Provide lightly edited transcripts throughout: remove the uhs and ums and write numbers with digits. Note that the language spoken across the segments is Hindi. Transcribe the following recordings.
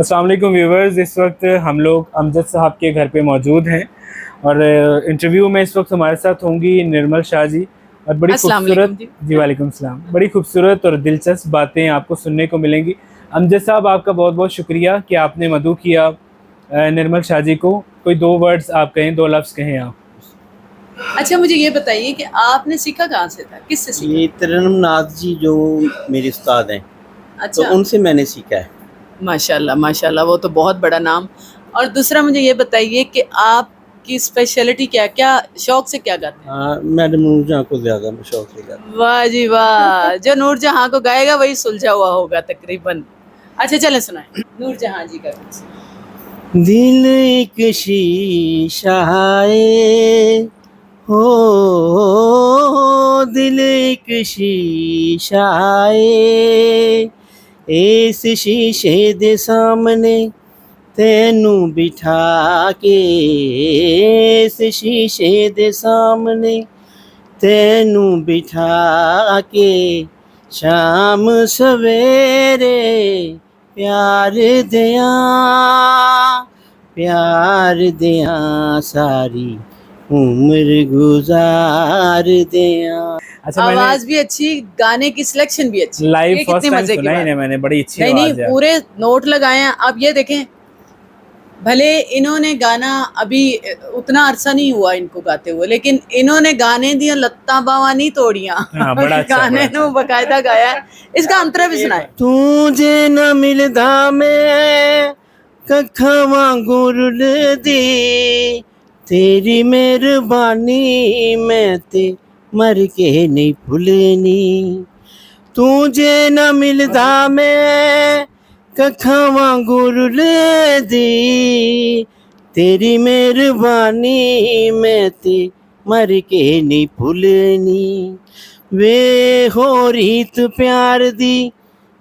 अस्सलाम वालेकुम व्यूवर्स। इस वक्त हम लोग अमजद साहब के घर पे मौजूद हैं और इंटरव्यू में इस वक्त हमारे साथ होंगी निर्मल शाह जी। और बड़ी अस्सलाम खूबसूरत वालेकुम जी। जी वालेकुम सलाम, बड़ी खूबसूरत और दिलचस्प बातें आपको सुनने को मिलेंगी। अमजद साहब, आपका बहुत बहुत शुक्रिया कि आपने मदऊ किया निर्मल शाह जी को। कोई दो वर्ड्स आप कहें, दो लफ्ज़ कहें आप। अच्छा, मुझे ये बताइए कि आपने सीखा कहाँ से था, किससे सीखा? ये तरन्नुम नाथ जी जो मेरे उस्ताद हैं, तो अच्छा, उनसे मैंने सीखा है। माशाल्लाह माशाल्लाह, वो तो बहुत बड़ा नाम। और दूसरा मुझे ये बताइए कि आपकी स्पेशलिटी क्या क्या, शौक से क्या गाते हैं? हाँ, मैडम नूरजहाँ को ज़्यादा मैं शौक से गाता वाह जी वाह, जो नूरजहां को गाएगा वही सुलझा हुआ होगा तकरीबन। अच्छा चले सुनाए नूरजहां जी का कुछ। हूँ। दिल एक शीशा है, हो दिल एक शीशा है, इस शीशे दे सामने तेनू बिठा के, इस शीशे दे सामने तेनू बिठा के, शाम सवेरे प्यार दियां सारी उम्र गुजार दियां। अच्छा, मैंने आवाज भी अच्छी, गाने की सिलेक्शन भी अच्छी, लाइव ये फर्स्ट कितने टाइम मजे की सुना ही बात नहीं है। मैंने, बड़ी अच्छी नहीं आवाज़ है। पूरे नोट लगाए हैं। अब ये देखें, भले इन्होंने गाना अभी उतना अरसा नहीं हुआ इनको गाते हुए, लेकिन इन्होंने गाने दिया लत्ता बावा नहीं तोड़ियां। हाँ, बड़ा अच्छा, बड़ा गाने अच्छा। नु बकायदा गाया है। इसका अंतरा भी सुनाए। तुझे न मिलदा मैं कखा वांगू रुलदी, तेरी मेहरबानी मैं ते मर के नहीं भुलनी। तुझे न मिलदा मैं कखा वांगू रुलदी, तेरी मेहरबानी मैं ते मर के नहीं भुलनी। वे हो रीत प्यार दी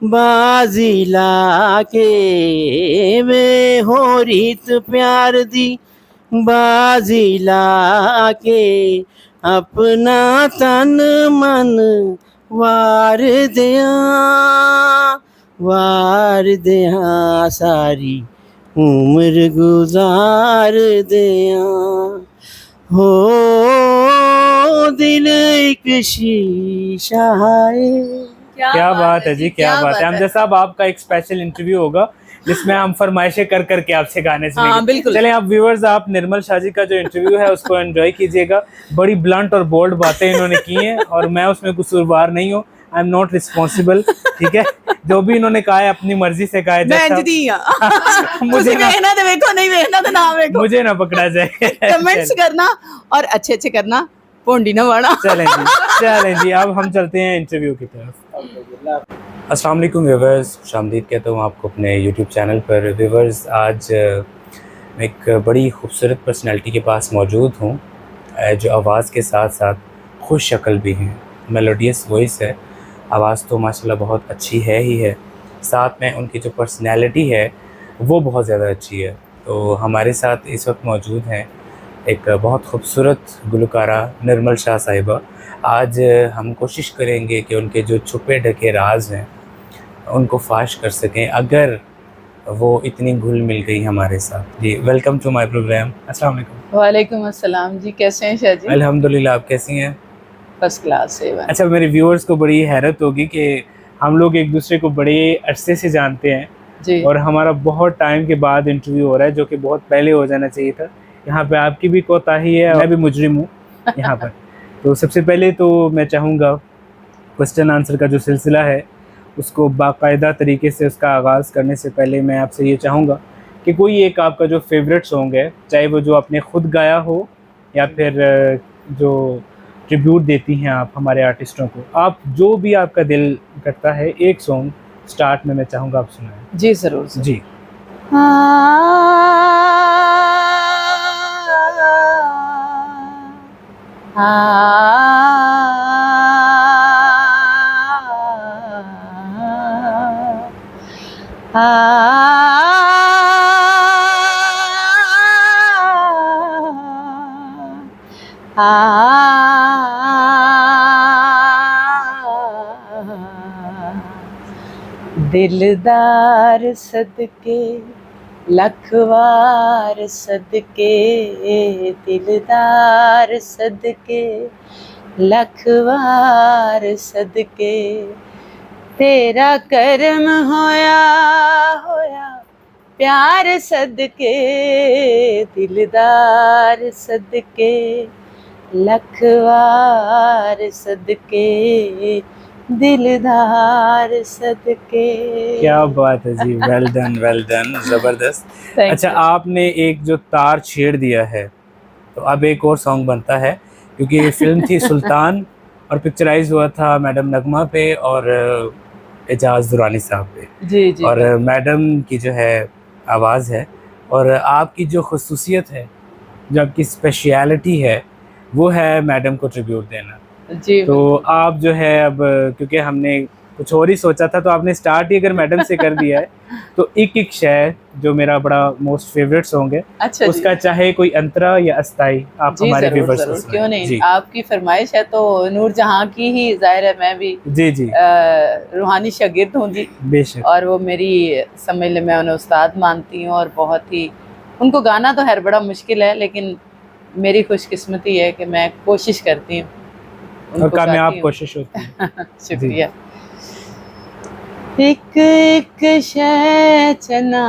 बाजी लाके, वे हो रीत प्यार दी बाजी लाके, अपना तन मन वार दियां सारी उम्र गुजार दियां। हो दिल एक शीशा है। क्या बात है जी, क्या बात है। अमजद साहब, आपका एक स्पेशल इंटरव्यू होगा जिसमें हम फरमाइशें कर करके आपसे गाने हाँ, सुनेंगे। बिल्कुल। चलें आप व्यूअर्स, आप निर्मल शाह जी का जो इंटरव्यू है उसको एंजॉय कीजिएगा। बड़ी ब्लंट और बोल्ड बातें इन्होंने की हैं और मैं उसमें कसूरवार नहीं हूँ। आई एम नॉट रिस्पॉन्सिबल, ठीक है। जो भी इन्होंने कहा है अपनी मर्जी से कहा है। मुझे वेखना तो वेखो, नहीं वेखना तो ना वेखो। मुझे ना पकड़ा जाए। कमेंट्स करना और अच्छे अच्छे करना, पोंडी ना वाना। चलें जी, अब हम चलते हैं इंटरव्यू की तरफ। अस्सलाम वालेकुम व्यूवर्स, खुशामदीद कहता हूँ आपको अपने यूट्यूब चैनल पर। व्यूवर्स, आज मैं एक बड़ी खूबसूरत पर्सनालिटी के पास मौजूद हूँ जो आवाज़ के साथ साथ खुश शक्ल भी हैं। मेलोडियस वॉइस है, आवाज़ तो माशाल्लाह बहुत अच्छी है ही है, साथ में उनकी जो पर्सनैलिटी है वो बहुत ज़्यादा अच्छी है। तो हमारे साथ इस वक्त मौजूद हैं एक बहुत खूबसूरत गुलकारा निर्मल शाह साहिबा। आज हम कोशिश करेंगे कि उनके जो छुपे ढके राज हैं उनको फाश कर सकें, अगर वो इतनी घुल मिल गई हमारे साथ। जी, वेलकम टू माय प्रोग्राम। अस्सलाम वालेकुम। वालेकुम अस्सलाम जी, कैसे हैं शाह जी? अल्हम्दुलिल्लाह, आप कैसी हैं? फर्स्ट क्लास है। अच्छा, मेरे व्यूअर्स को बड़ी हैरत होगी कि हम लोग एक दूसरे को बड़े अरसे से जानते हैं जी। और हमारा बहुत टाइम के बाद इंटरव्यू हो रहा है, जो कि बहुत पहले हो जाना चाहिए था। यहाँ पे आपकी भी कोताही है, मैं भी मुजरिम हूँ यहाँ पर। तो सबसे पहले तो मैं चाहूँगा क्वेश्चन आंसर का जो सिलसिला है उसको बाकायदा तरीके से उसका आगाज़ करने से पहले मैं आपसे ये चाहूँगा कि कोई एक आपका जो फेवरेट सॉन्ग है, चाहे वो जो आपने ख़ुद गाया हो या फिर जो ट्रिब्यूट देती हैं आप हमारे आर्टिस्टों को, आप जो भी आपका दिल करता है, एक सॉन्ग स्टार्ट में मैं चाहूँगा आप सुनाएं। जी ज़रूर जी। दिलदार सदके लखवार सदके, दिलदार सदके लखवार सदके, तेरा करम होया होया प्यार सदके, दिलदार सदके लखवार सदके, दिलदार सदके। क्या बात है जी, वेल डन वेल डन, जबरदस्त। Thank अच्छा, you. आपने एक जो तार छेड़ दिया है, तो अब एक और सॉन्ग बनता है, क्योंकि ये फिल्म थी सुल्तान और पिक्चराइज हुआ था मैडम नगमा पे और एजाज दुरानी साहब पे। जी जी और मैडम की जो है आवाज़ है और आपकी जो खसूसियत है, जो आपकी स्पेशलिटी है, वो है मैडम को ट्रिब्यूट देना। जी तो आप जो है अब, क्योंकि हमने कुछ और ही सोचा था, तो आपने स्टार्ट ही अगर मैडम से कर दिया है, तो एक एक शय जो मेरा बड़ा मोस्ट फेवरेट सॉन्ग है, अच्छा उसका जी। चाहे कोई अंतरा या अस्थाई, आप जी हमारे जरूर व्यूअर्स को जरूर, सुनाएं। क्यों नहीं, जी आपकी फरमाइश है तो नूर जहां की ही, जाहिर है मैं भी जी जी, रूहानी शागिर्द हूँ जी, बेशक। और वो मेरी, समझ ले मैं उन्हें उस्ताद मानती हूँ, और बहुत ही उनको गाना तो खैर बड़ा मुश्किल है, लेकिन मेरी खुशकिस्मती है कि मैं कोशिश करती हूँ, और उनको कामयाब गाती हूँ। कोशिश होती है। शुक्रिया। एक एक शै चना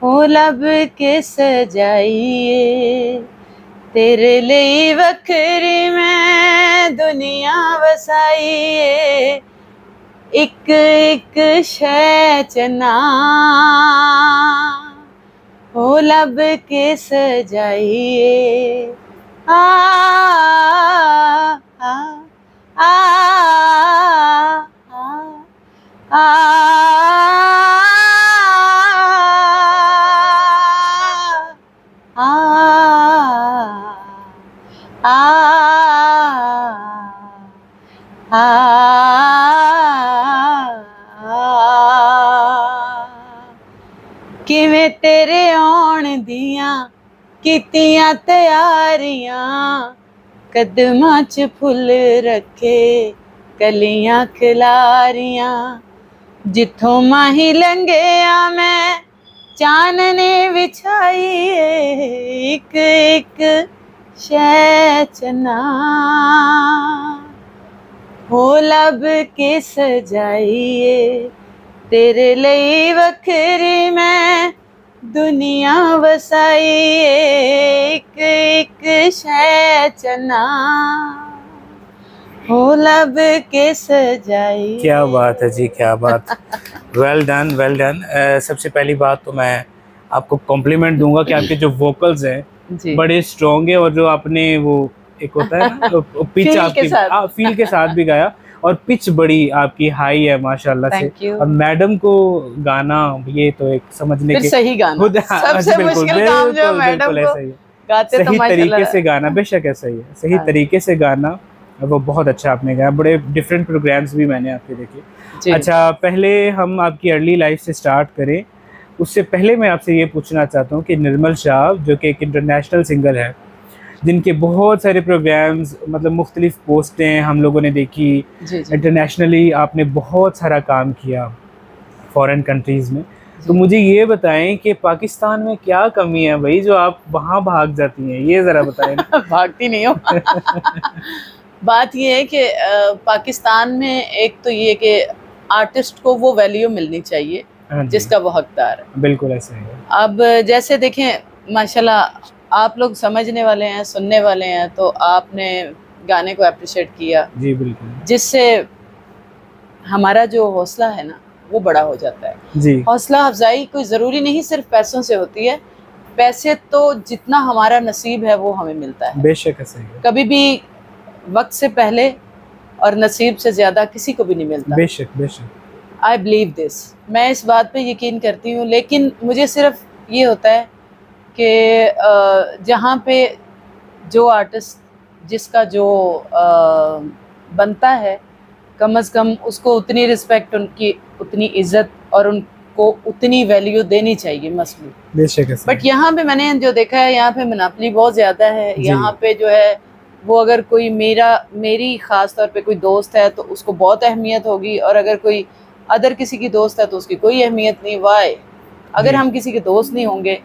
हो लब के सजाइए, तेरे लिए वखरी मैं दुनिया वसाइए, एक एक शै चना हो लब के सजाइए, आ आ आ आ किवें तेरे आउण दियां कीतियां तैयारियां, कदमां च फुੱਲ रखे कलियां खिलारियां, जिथों माही लंघिया मैं चानने विछाइए, एक एक शै चना हो लब के सजाइए, तेरे लिए वखरी मैं दुनिया वसाइए, एक एक शै चना हो लब के सजाइए। क्या बात है जी, क्या बात। Well done well done. सबसे पहली बात तो मैं आपको कॉम्प्लीमेंट दूंगा कि आपके जो वोकल्स हैं जी, बड़े स्ट्रॉन्ग है, और जो आपने वो एक होता है ना पिच Feel आपकी के साथ। फील के साथ भी गाया, और पिच बड़ी आपकी हाई है माशाल्लाह से। Thank you। और मैडम को गाना, ये तो एक समझने फिर के सही गाना, खुद, हाँ, सबसे बिल्कुल मुश्किल काम जो बिल्कुल मैडम बिल्कुल को ऐसा ही है। गाते तो सही तरीके माशाल्लाह। से गाना, बेशक ऐसा ही है, सही हाँ। तरीके से गाना, वो बहुत अच्छा आपने गाया। बड़े डिफरेंट प्रोग्राम्स भी मैंने आपके देखे। जी। अच्छा, पहले हम आपकी अर्ली लाइफ से स्टार्ट करें, उससे पहले मैं आपसे ये पूछना चाहता हूँ कि निर्मल शाह, जो कि एक इंटरनेशनल सिंगर है, जिनके बहुत सारे प्रोग्राम्स, मतलब मुख्तलिफ पोस्टें हम लोगों ने देखी, जी जी इंटरनेशनली आपने बहुत सारा काम किया फॉरेन कंट्रीज़ में। तो मुझे ये बताएं कि पाकिस्तान में क्या कमी है भाई, जो आप वहाँ भाग जाती हैं, ये ज़रा बताएं ना। भागती नहीं हूँ। बात ये है कि पाकिस्तान में एक तो ये कि आर्टिस्ट को वो वैल्यू मिलनी चाहिए हाँ जी, जिसका वो हकदार है। बिल्कुल ऐसा ही है। अब जैसे देखें, माशाल्लाह आप लोग समझने वाले हैं, सुनने वाले हैं, तो आपने गाने को अप्रिशिएट किया, जी बिल्कुल जिससे हमारा जो हौसला है ना वो बड़ा हो जाता है। जी, हौसला अफजाई कोई ज़रूरी नहीं सिर्फ पैसों से होती है, पैसे तो जितना हमारा नसीब है वो हमें मिलता है, बेशक ऐसा ही है, कभी भी वक्त से पहले और नसीब से ज़्यादा किसी को भी नहीं मिलता। बेशक बेशक। आई बिलीव दिस, मैं इस बात पे यकीन करती हूँ। लेकिन मुझे सिर्फ ये होता है कि जहाँ पे जो आर्टिस्ट जिसका जो बनता है, कम अज़ कम उसको उतनी रिस्पेक्ट, उनकी उतनी इज़्ज़त और उनको उतनी वैल्यू देनी चाहिए मसली। बेशक ऐसा बट यहाँ पे मैंने जो देखा है, यहाँ पे मुनाफली बहुत ज़्यादा है, जी। यहाँ पे जो है वो अगर कोई मेरी ख़ास तौर पे कोई दोस्त है तो उसको बहुत अहमियत होगी, और अगर कोई अदर किसी की दोस्त है तो उसकी कोई अहमियत नहीं। वाई? अगर हम किसी के दोस्त नहीं होंगे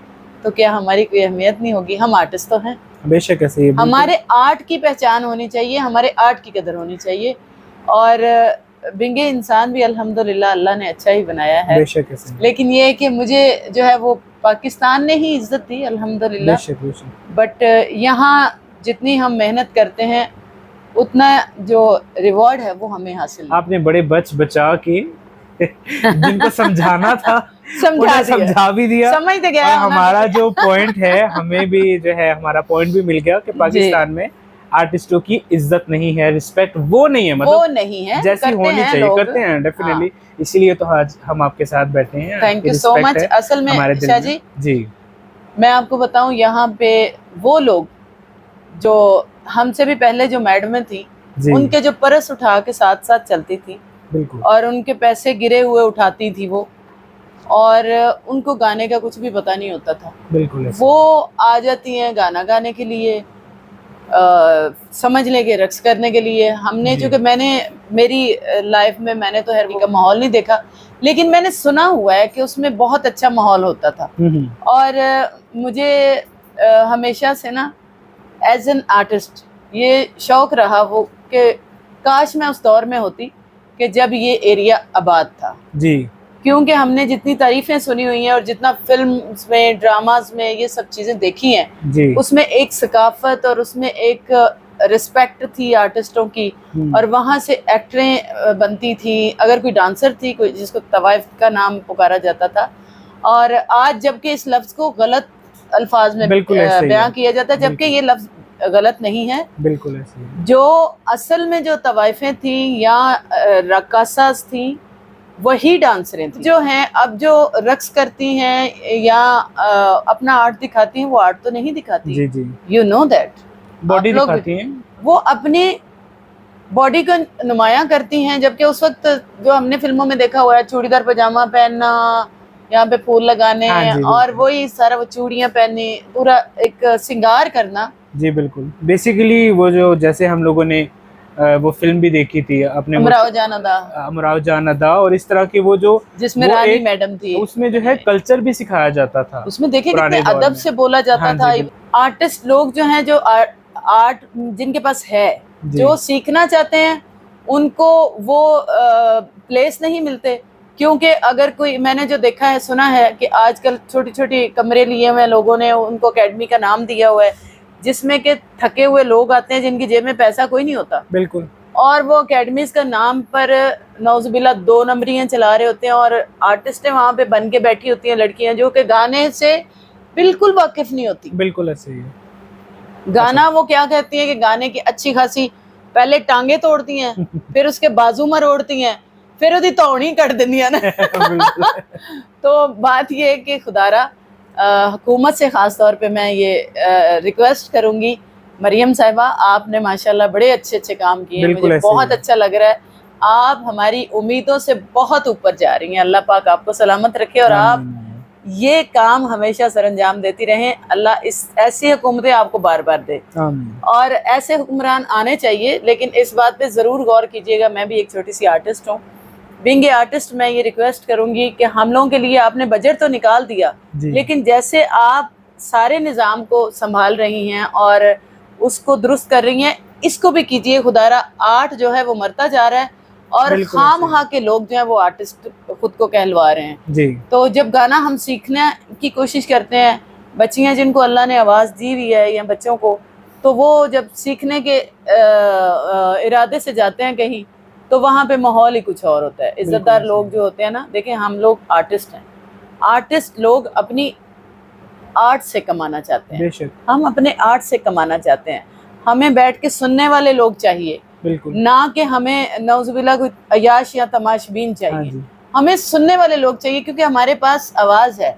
तो क्या हमारी कोई अहमियत नहीं होगी? हम आर्टिस्ट तो हैं। बेशक ऐसे ही है, हमारे आर्ट की पहचान होनी चाहिए, हमारे आर्ट की कदर होनी चाहिए। और बिंगे इंसान भी अल्हम्दुलिल्लाह अल्लाह ने अच्छा ही बनाया है। बेशक ऐसे ही। लेकिन ये है कि मुझे जो है वो पाकिस्तान ने ही इज्जत दी अल्हम्दुलिल्लाह। बेशक बेशक। बट यहाँ जितनी हम मेहनत करते हैं उतना जो रिवॉर्ड है वो हमें हासिल नहीं। आपने बड़े बचा के जिनको समझाना था उन्हें समझा भी दिया, समझ तो गया। और हमारा जो पॉइंट है, हमें भी जो है हमारा पॉइंट भी मिल गया कि पाकिस्तान में आर्टिस्टों की इज्जत नहीं है, रिस्पेक्ट वो नहीं है, मतलब वो नहीं है जैसी होनी चाहिए लोग। करते हैं डेफिनेटली। इसीलिए तो आज हम आपके साथ बैठे हैं। Thank you so much. असल में हमारे दिल शाह में। जी मैं आपको बताऊं, यहाँ पे वो लोग जो हमसे भी पहले जो मैडमें थी, जी उनके जो परस उठा के साथ साथ चलती थी, बिल्कुल, और उनके पैसे गिरे हुए उठाती थी वो, और उनको गाने का कुछ भी पता नहीं होता था। बिल्कुल ऐसे। वो आ जाती हैं गाना गाने के लिए, समझ लेंगे रक्स करने के लिए। हमने चूँकि मेरी लाइफ में मैंने तो हैरवी का माहौल नहीं देखा, लेकिन मैंने सुना हुआ है कि उसमें बहुत अच्छा माहौल होता था। और मुझे हमेशा से ना एज एन आर्टिस्ट ये शौक़ रहा हो कि काश मैं उस दौर में होती कि जब ये एरिया आबाद था। जी, क्योंकि हमने जितनी तारीफ़ें सुनी हुई हैं और जितना फिल्म्स में, ड्रामास में ये सब चीज़ें देखी हैं, जी, उसमें एक सकाफत और उसमें एक रिस्पेक्ट थी आर्टिस्टों की, और वहाँ से एक्टरें बनती थी। अगर कोई डांसर थी, कोई जिसको तवाइफ का नाम पुकारा जाता था, और आज जबकि इस लफ्ज़ को गलत अल्फाज में बयां किया जाता है, जबकि ये लफ्ज़ गलत नहीं है। बिल्कुल ऐसे ही। जो असल में जो तवाइफें थी या रक्कासास थी, वही डांसरें थी। जो हैं अब जो रक्स करती हैं या अपना आर्ट दिखाती हैं, वो आर्ट तो नहीं दिखाती। जी जी, यू नो दैट बॉडी दिखाती हैं, वो अपनी बॉडी को नुमायां करती हैं। जबकि उस वक्त जो हमने फिल्मों में देखा हुआ है, चूड़ीदार पजामा पहनना, यहाँ पे फूल लगाने, हाँ जी, और वही सारा वो चूड़ियाँ पहननी, पूरा एक सिंगार करना। जी बिल्कुल। बेसिकली वो जो जैसे हम लोगों ने वो फिल्म भी देखी थी अपने अमराव जान अदा, और इस तरह की वो जो जिसमें रानी मैडम थी, उसमें जो है कल्चर भी सिखाया जाता था। उसमें देखिए कितने अदब से बोला जाता था। आर्टिस्ट लोग जो हैं, जो आर्ट जिनके पास है, जो सीखना चाहते हैं, उनको वो प्लेस नहीं मिलते। क्योंकि अगर कोई, मैंने जो देखा है, सुना है कि आजकल छोटी छोटी कमरे लिए हुए लोगों ने, उनको अकेडमी का नाम दिया हुआ है, जिसमें के थके हुए लोग आते हैं जिनकी जेब में पैसा कोई नहीं होता। बिल्कुल। और वो अकेडमीज का नाम पर नौजुबिल्ला 2 नंबरियां चला रहे होते हैं, और आर्टिस्टें वहाँ पे बन के बैठी होती हैं, लड़कियां जो कि गाने से बिल्कुल वाकिफ नहीं होती। बिल्कुल ऐसे ही है। गाना वो क्या कहती हैं कि गाने की अच्छी खासी पहले टांगे तोड़ती हैं, फिर उसके बाजू मरोड़ती हैं, फिर उसकी तौड़ी कट देंदियां ना। तो बात ये है कि खुदारा हुकूमत से ख़ास तौर पे मैं ये रिक्वेस्ट करूँगी, मरियम साहिबा, आपने माशाल्लाह बड़े अच्छे अच्छे काम किए हैं, मुझे बहुत अच्छा लग रहा है। आप हमारी उम्मीदों से बहुत ऊपर जा रही हैं। अल्लाह पाक आपको सलामत रखे, और आप ये काम हमेशा सरअंजाम देती रहें। अल्लाह इस ऐसी हुकूमतें आपको बार बार दे, और ऐसे हुक्मरान आने चाहिए। लेकिन इस बात पे ज़रूर गौर कीजिएगा, मैं भी एक छोटी सी आर्टिस्ट हूँ, बीइंग ए आर्टिस्ट, मैं ये रिक्वेस्ट करूँगी कि हम लोगों के लिए आपने बजट तो निकाल दिया, लेकिन जैसे आप सारे निज़ाम को संभाल रही हैं और उसको दुरुस्त कर रही हैं, इसको भी कीजिए। खुदारा आर्ट जो है वो मरता जा रहा है, और खामखा के लोग जो हैं वो आर्टिस्ट खुद को कहलवा रहे हैं। जी। तो जब गाना हम सीखने की कोशिश करते हैं, बच्चियाँ जिनको अल्लाह ने आवाज़ दी हुई है या बच्चों को, तो वो जब सीखने के इरादे से जाते हैं कहीं, तो वहाँ पे माहौल ही कुछ और होता है। इज्जतदार लोग जो होते हैं ना, देखें हम लोग आर्टिस्ट हैं, आर्टिस्ट लोग अपनी आर्ट से कमाना चाहते हैं, हम अपने आर्ट से कमाना चाहते हैं। हमें बैठ के सुनने वाले लोग चाहिए, ना कि हमें नौजुबिल्ला कोई अयाश या तमाशबीन चाहिए। हमें सुनने वाले लोग चाहिए, क्योंकि हमारे पास आवाज़ है।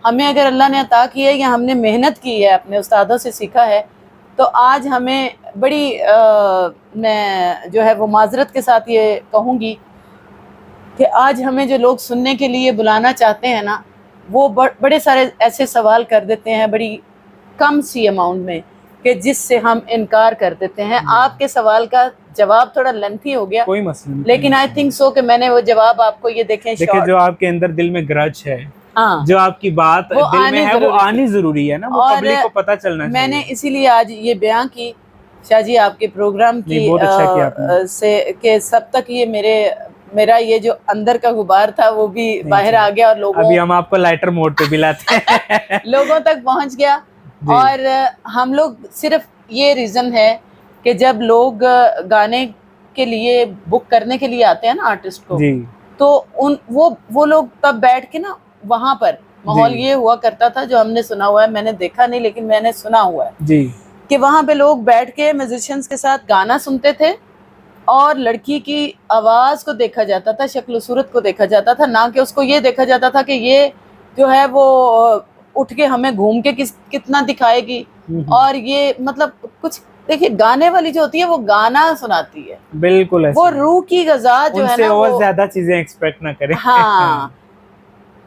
हमें अगर अल्लाह ने अता की है या हमने मेहनत की है, अपने उस्तादों से सीखा है, तो आज हमें बड़ी मैं जो है वो माजरत के साथ ये कहूँगी कि आज हमें जो लोग सुनने के लिए बुलाना चाहते हैं ना, वो बड़े सारे ऐसे सवाल कर देते हैं बड़ी कम सी अमाउंट में, कि जिससे हम इनकार कर देते हैं। आपके सवाल का जवाब थोड़ा लेंथी हो गया, कोई मसला नहीं, लेकिन आई थिंक सो कि मैंने वो जवाब आपको ये देखें देखिए जो आपके अंदर दिल में ग्रज है, हाँ, जो आपकी बात दिल में है, वो आनी जरूरी है ना, वो और पब्लिक को पता चलना चाहिए। मैंने इसीलिए आज ये बयां की शाह जी आपके प्रोग्राम की बहुत अच्छा किया आपने। से कि सब तक ये मेरा ये जो अंदर का गुबार था वो भी बाहर आ गया और लोगों अभी हम आपको लाइटर मोड पे भी लाते हैं लोगों तक पहुंच गया। और हम लोग सिर्फ ये रीजन है कि जब लोग गाने के लिए बुक करने के लिए आते हैं ना आर्टिस्ट को, तो वो लोग तब बैठ के ना वहां पर माहौल ये हुआ करता था, जो हमने सुना हुआ है, मैंने देखा नहीं लेकिन मैंने सुना हुआ है जी, कि वहां पे लोग बैठ के म्यूजिशियंस के साथ गाना सुनते थे और लड़की की आवाज को देखा जाता था, शक्ल सूरत को देखा जाता था, ना कि उसको ये देखा जाता था कि ये जो है वो उठ के हमें घूम के कितना दिखाएगी। और ये मतलब कुछ देखिए, गाने वाली जो होती है वो गाना सुनाती है, बिल्कुल वो रूह की गज़ा जो है ना, और ज्यादा चीजें एक्सपेक्ट ना करें। हाँ,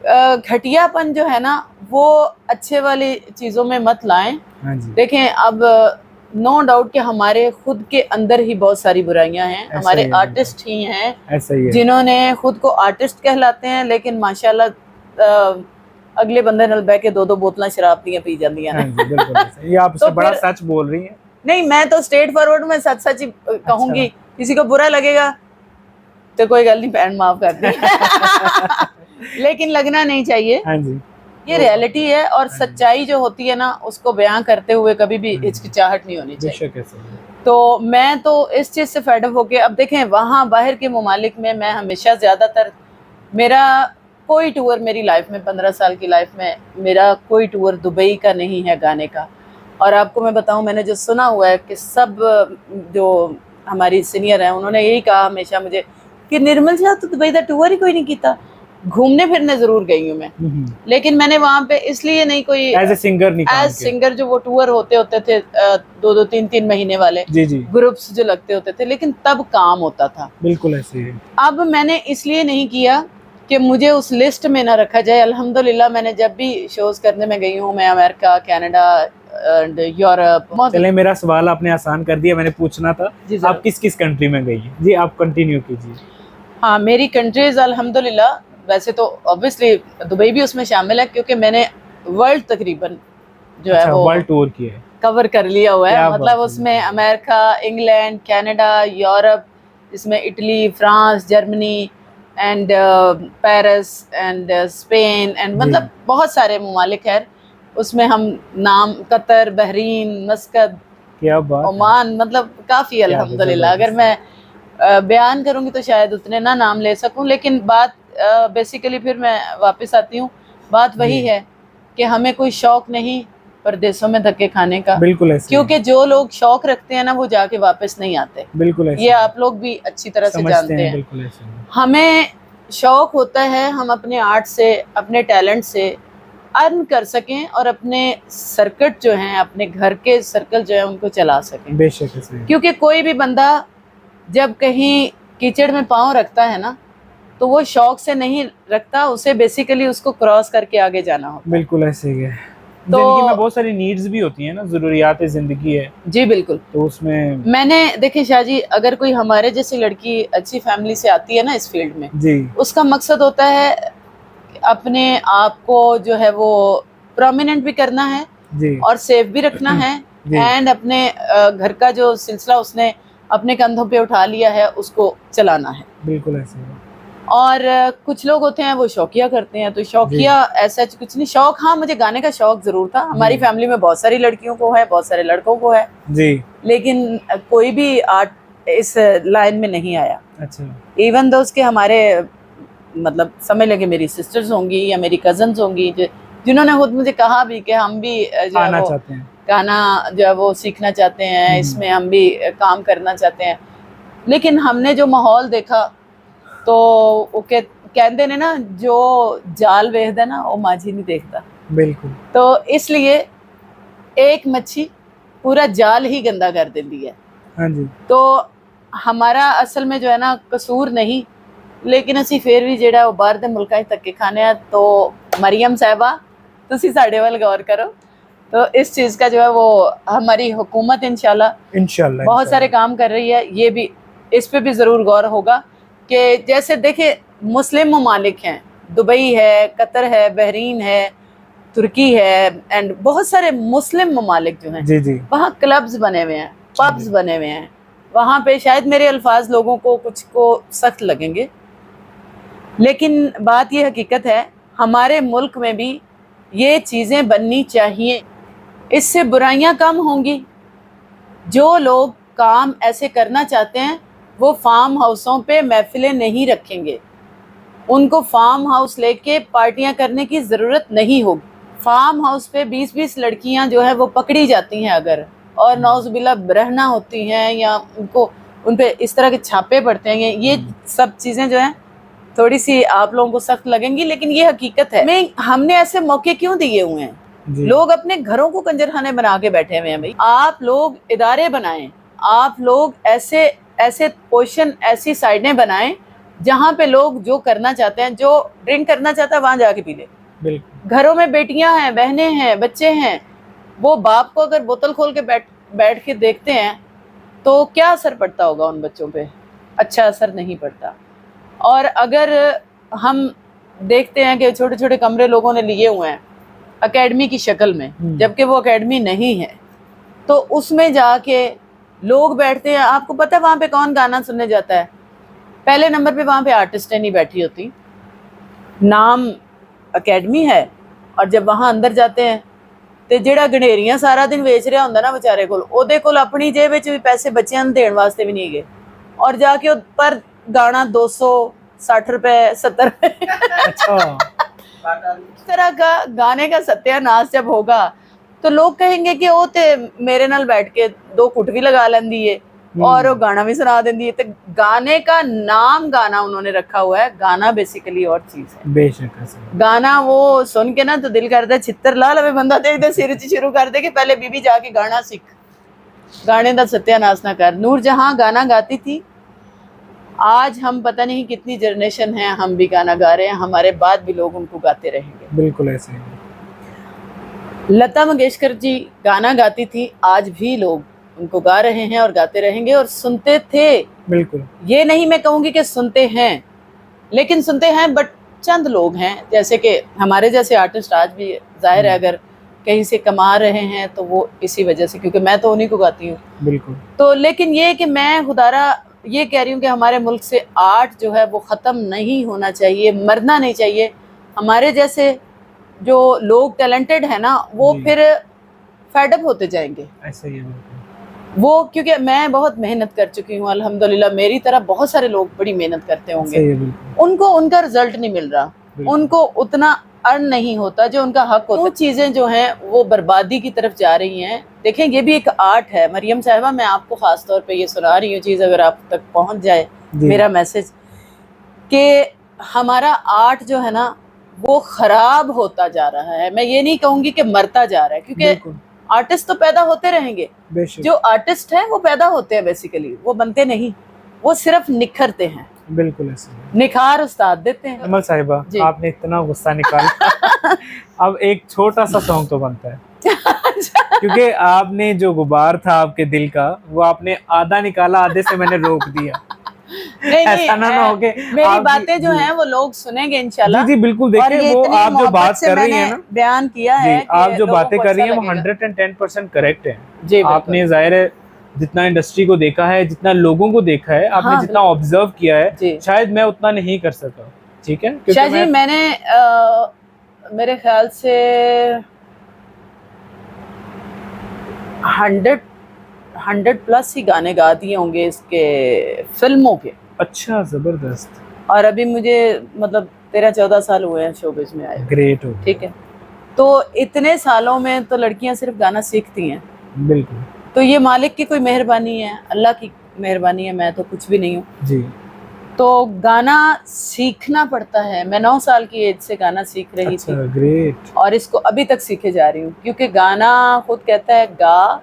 घटियापन जो है ना वो अच्छे वाली चीजों में मत लाएं। हाँ जी। देखें, अब नो डाउट कि हमारे खुद के अंदर ही बहुत सारी बुराइयां हैं, हमारे आर्टिस्ट ही हैं ऐसा ही है, जिन्होंने खुद को आर्टिस्ट कहलाते हैं, लेकिन माशाल्लाह अगले बंदे नाल बह के 2-2 बोतलां शराब दी पी जांदियां ने। हाँ जी, बिल्कुल। ये आप तो बड़ा सच बोल रही हैं। नहीं, मैं तो स्ट्रेट फॉरवर्ड में सच सच ही कहूंगी। अच्छा। किसी को बुरा लगेगा तो कोई गल नहीं, पैन माफ कर दी लेकिन लगना नहीं चाहिए। हाँ जी, ये रियलिटी है, और सच्चाई जो होती है ना उसको बयां करते हुए कभी भी हिचकिचाहट नहीं होनी चाहिए। तो मैं तो इस चीज से फेड अप होके, अब देखें वहाँ बाहर के ममालिक में मैं हमेशा ज्यादातर, मेरा कोई टूर मेरी लाइफ में 15 साल की लाइफ में मेरा कोई टूर दुबई का नहीं है गाने का। और आपको मैं बताऊं, मैंने जो सुना हुआ है कि सब जो हमारी सीनियर हैं उन्होंने यही कहा हमेशा मुझे कि निर्मल शाह तो दुबई का टूर ही कोई नहीं किया। घूमने फिरने जरूर गई हूँ मैं, लेकिन मैंने वहां पे इसलिए नहीं कोई एज ए सिंगर जो वो टूर होते थे 2-2 3-3 महीने वाले जी ग्रुप्स जो लगते होते थे, लेकिन तब काम होता था। बिल्कुल ऐसे ही। अब मैंने इसलिए नहीं किया कि मुझे उस लिस्ट में ना रखा जाए। अल्हम्दुलिल्लाह मैंने जब भी शोज करने में गई हूँ, मैं अमेरिका, कनाडा एंड यूरोप। चले, मेरा सवाल आपने आसान कर दिया, मैंने पूछना था आप किस किस कंट्री में गई हैं। जी आप कंटिन्यू कीजिए। हाँ, मेरी कंट्रीज अल्हम्दुलिल्लाह, वैसे तो ऑब्वियसली दुबई भी उसमें शामिल है क्योंकि मैंने वर्ल्ड तकरीबन जो है वो वर्ल्ड टूर किया है, कवर कर लिया हुआ है। मतलब उसमें अमेरिका, इंग्लैंड, कनाडा, यूरोप, इसमें Italy, France, Germany and Paris and Spain and मतलब बहुत सारे ममालिक हैं उसमें। हम नाम कतर, बहरीन, मस्कत, क्या बात, ओमान, मतलब काफ़ी अल्हम्दुलिल्लाह। अगर मैं बयान करूँगी तो शायद उतने ना नाम ले सकूँ, लेकिन बात बेसिकली फिर मैं वापस आती हूँ, बात वही है कि हमें कोई शौक नहीं परदेशों में धक्के खाने का। बिल्कुल ऐसे, क्योंकि जो लोग शौक रखते हैं ना वो जाके वापस नहीं आते। बिल्कुल ऐसे, ये आप लोग भी अच्छी तरह से जानते हैं। बिल्कुल ऐसे। हमें शौक होता है हम अपने आर्ट से, अपने टैलेंट से अर्न कर सकें और अपने सर्किट जो हैं, अपने घर के सर्कल जो है उनको चला सकें। बेशक ऐसे, क्योंकि कोई भी बंदा जब कहीं कीचड़ में पाँव रखता है ना तो वो शौक से नहीं रखता, उसे बेसिकली उसको क्रॉस करके आगे जाना होता है। बिल्कुल ऐसे ही है। तो जिंदगी में बहुत सारी नीड्स भी होती हैं ना, जरूरियात जिंदगी है। जी बिल्कुल। तो उसमें मैंने देखिए शाह जी, अगर कोई हमारे जैसी लड़की अच्छी फैमिली से आती है ना इस फील्ड में जी, उसका मकसद होता है अपने आप को जो है वो प्रोमिनेंट भी करना है जी, और सेफ भी रखना है एंड अपने घर का जो सिलसिला उसने अपने कंधों पे उठा लिया है उसको चलाना है। बिल्कुल ऐसे है। और कुछ लोग होते हैं वो शौकिया करते हैं, तो शौकिया ऐसा कुछ नहीं। शौक, हाँ मुझे गाने का शौक जरूर था। हमारी फैमिली में बहुत सारी लड़कियों को है, बहुत सारे लड़कों को है जी, लेकिन कोई भी आर्ट इस लाइन में नहीं आया। अच्छा। इवन दो उसके हमारे मतलब समझ लगे मेरी सिस्टर्स होंगी या मेरी कजन्स होंगी जिन्होंने खुद मुझे कहा भी कि हम भी जो है वो गाना जो है वो सीखना चाहते हैं, इसमें हम भी काम करना चाहते हैं। लेकिन हमने जो माहौल देखा तो वो कहते ने ना, जो जाल वेखदा ना वो माझी नहीं देखता। बिल्कुल। तो इसलिए एक मच्छी पूरा जाल ही गंदा कर देती है। हाँ जी। तो हमारा असल में जो है ना कसूर नहीं, लेकिन असी फिर भी जेड़ा वो बाहर दे मुल्कां च धक्के खाने आ। तो मरियम साहिबा तुसी साडे वल गौर करो तो इस चीज का जो है वो हमारी हुकूमत इंशाल्लाह बहुत सारे काम कर रही है। ये भी इस पे भी जरूर गौर होगा कि जैसे देखिए मुस्लिम ममालिक हैं, दुबई है, कतर है, बहरीन है, तुर्की है, एंड बहुत सारे मुस्लिम ममालिक जो हैं जी जी, वहाँ क्लब्स बने हुए हैं, पब्स बने हुए हैं। वहाँ पे शायद मेरे अल्फाज लोगों को कुछ को सख्त लगेंगे, लेकिन बात ये हकीकत है हमारे मुल्क में भी ये चीज़ें बननी चाहिए। इससे बुराइयां कम होंगी। जो लोग काम ऐसे करना चाहते हैं वो फार्म हाउसों पे महफिलें नहीं रखेंगे, उनको फार्म हाउस लेके पार्टियां करने की ज़रूरत नहीं होगी। फार्म हाउस पे 20-20 लड़कियां जो है वो पकड़ी जाती हैं अगर, और नौजुबिल्ला रहना होती हैं या उनको उन पे इस तरह के छापे पड़ते हैं, ये सब चीज़ें जो हैं थोड़ी सी आप लोगों को सख्त लगेंगी, लेकिन ये हकीकत है। हमने ऐसे मौके क्यों दिए हुए हैं? लोग अपने घरों को कंजरखाने बना के बैठे हुए हैं। भाई आप लोग इदारे बनाएं, आप लोग ऐसे ऐसे पोजीशन, ऐसी साइडें बनाएं जहाँ पे लोग जो करना चाहते हैं, जो ड्रिंक करना चाहता है वहां जाके पी ले। बिल्कुल। घरों में बेटियां हैं, बहनें हैं, बच्चे हैं, वो बाप को अगर बोतल खोल के बैठ के देखते हैं तो क्या असर पड़ता होगा उन बच्चों पे? अच्छा असर नहीं पड़ता। और अगर हम देखते हैं कि छोटे छोटे कमरे लोगों ने लिए हुए हैं एकेडमी की शक्ल में, जबकि वो एकेडमी नहीं है, तो उसमें जाके लोग बैठते हैं। आपको पता है वहाँ पे कौन गाना सुनने जाता है? पहले नंबर पे वहाँ पे आर्टिस्टें नहीं बैठी होती, नाम एकेडमी है, और जब वहाँ अंदर जाते हैं तो जेड़ा गणेरियां सारा दिन बेच रहा होंदा ना बेचारे कोल, ओदे कोल अपनी जेब विच भी पैसे बच्चियां नूं देण वास्ते भी नहीं गए, और जाके पर गाना 260 रुपए 70 रुपए अच्छा इस तरह का गाने का सत्यानाश जब होगा तो लोग कहेंगे कि वो ते मेरे नाल बैठ के 2 कुट भी लगा लेंदी है और वो गाना भी सुना देंदी है। तो गाने का नाम गाना उन्होंने रखा हुआ है, गाना बेसिकली और चीज है। बेशक गाना वो सुन के ना तो दिल करता है छितर ला लवे बंदा, देखते सिर च शुरू कर दे कि पहले बीबी जाके गाना सीख, गाने का सत्यानाश ना कर। नूरजहां गाना गाती थी, आज हम पता नहीं कितनी जनरेशन है, हम भी गाना गा रहे हैं, हमारे बाद भी लोग उनको गाते रहेंगे। बिल्कुल ऐसे ही। लता मंगेशकर जी गाना गाती थी, आज भी लोग उनको गा रहे हैं और गाते रहेंगे और सुनते थे। बिल्कुल, ये नहीं मैं कहूँगी कि सुनते हैं, लेकिन सुनते हैं बट चंद लोग हैं, जैसे कि हमारे जैसे आर्टिस्ट आज भी जाहिर है अगर कहीं से कमा रहे हैं तो वो इसी वजह से, क्योंकि मैं तो उन्हीं को गाती हूँ। बिल्कुल। तो लेकिन ये कि मैं खुदारा ये कह रही हूँ कि हमारे मुल्क से आर्ट जो है वो ख़त्म नहीं होना चाहिए, मरना नहीं चाहिए। हमारे जैसे जो लोग टैलेंटेड है ना वो फिर फेडअप होते जाएंगे। ऐसा ही है वो, क्योंकि मैं बहुत मेहनत कर चुकी हूँ अल्हम्दुलिल्लाह, मेरी तरह बहुत सारे लोग बड़ी मेहनत करते होंगे, उनको उनका रिजल्ट नहीं मिल रहा, उनको उतना अर्न नहीं होता जो उनका हक होता है। चीज़ें जो हैं वो बर्बादी की तरफ जा रही हैं। देखें ये भी एक आर्ट है। मरियम साहिबा, मैं आपको ख़ास तौर पे ये सुना रही हूँ चीज़, अगर आप तक पहुँच जाए मेरा मैसेज, कि हमारा आर्ट जो है ना वो ख़राब होता जा रहा है। मैं ये नहीं कहूँगी कि मरता जा रहा है, क्योंकि आर्टिस्ट तो पैदा होते रहेंगे, जो आर्टिस्ट हैं वो पैदा होते हैं, बेसिकली वो बनते नहीं, वो सिर्फ निखरते हैं। बिल्कुल ऐसे निखार उस्ताद देते हैं। अमल साहिबा, आपने इतना गुस्सा निकाला अब एक छोटा सा सॉन्ग तो बनता है क्योंकि आपने जो गुबार था आपके दिल का वो आपने आधा निकाला, आधे से मैंने रोक दिया। नहीं, ऐसा ना हो के मेरी बातें जो हैं वो लोग सुनेंगे इंशाल्लाह। जी बिल्कुल, देखिए वो आप जो बात कर रही हैं ना, बयान किया है, आप जो बातें कर रही हैं वो 110% करेक्ट है। आपने जाहिर है जितना इंडस्ट्री को देखा है, जितना लोगों को देखा है, आपने जितना ऑब्जर्व किया है, शायद मैं उतना नहीं कर सका। ठीक है शायद जी, मैंने मेरे ख्याल से 100 प्लस ही गाने गा दिए होंगे इसके फिल्मों के। अच्छा, जबरदस्त। और अभी मुझे मतलब 13-14 साल हुए हैं शोबिज में आए। ग्रेट हो। ठीक है, तो इतने सालों में तो लड़कियां सिर्फ गाना सीखती हैं। बिल्कुल। तो ये मालिक की कोई मेहरबानी है, अल्लाह की मेहरबानी है, मैं तो कुछ भी नहीं हूँ जी। तो गाना सीखना पड़ता है। मैं 9 साल की एज से गाना सीख रही थी। ग्रेट। और इसको अभी तक सीखे जा रही हूँ, क्योंकि गाना खुद कहता है गा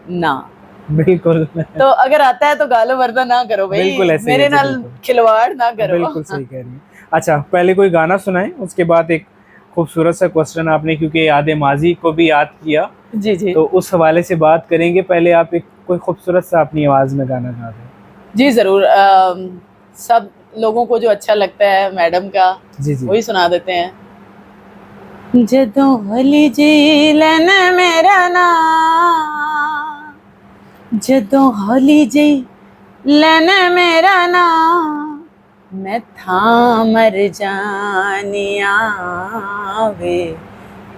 ना। बिल्कुल। तो अगर आता है तो गालो, वरना ना करो भाई। बिल्कुल ऐसे मेरे नाल खिलवाड़ ना करो। बिल्कुल सही कह रही है। अच्छा, पहले कोई गाना सुनाएं, उसके बाद एक खूबसूरत सा क्वेश्चन आपने, क्योंकि याद माजी को भी याद किया, जी जी तो उस हवाले से बात करेंगे। पहले आप एक कोई खूबसूरत सा अपनी आवाज़ में गाना गा दें। जी ज़रूर। सब लोगों को जो अच्छा लगता है मैडम का जी जी वही सुना देते हैं। जदों होली जी लैन मेरा ना, जदों होली जी लैन मेरा ना, मैं था मर जानिया वे,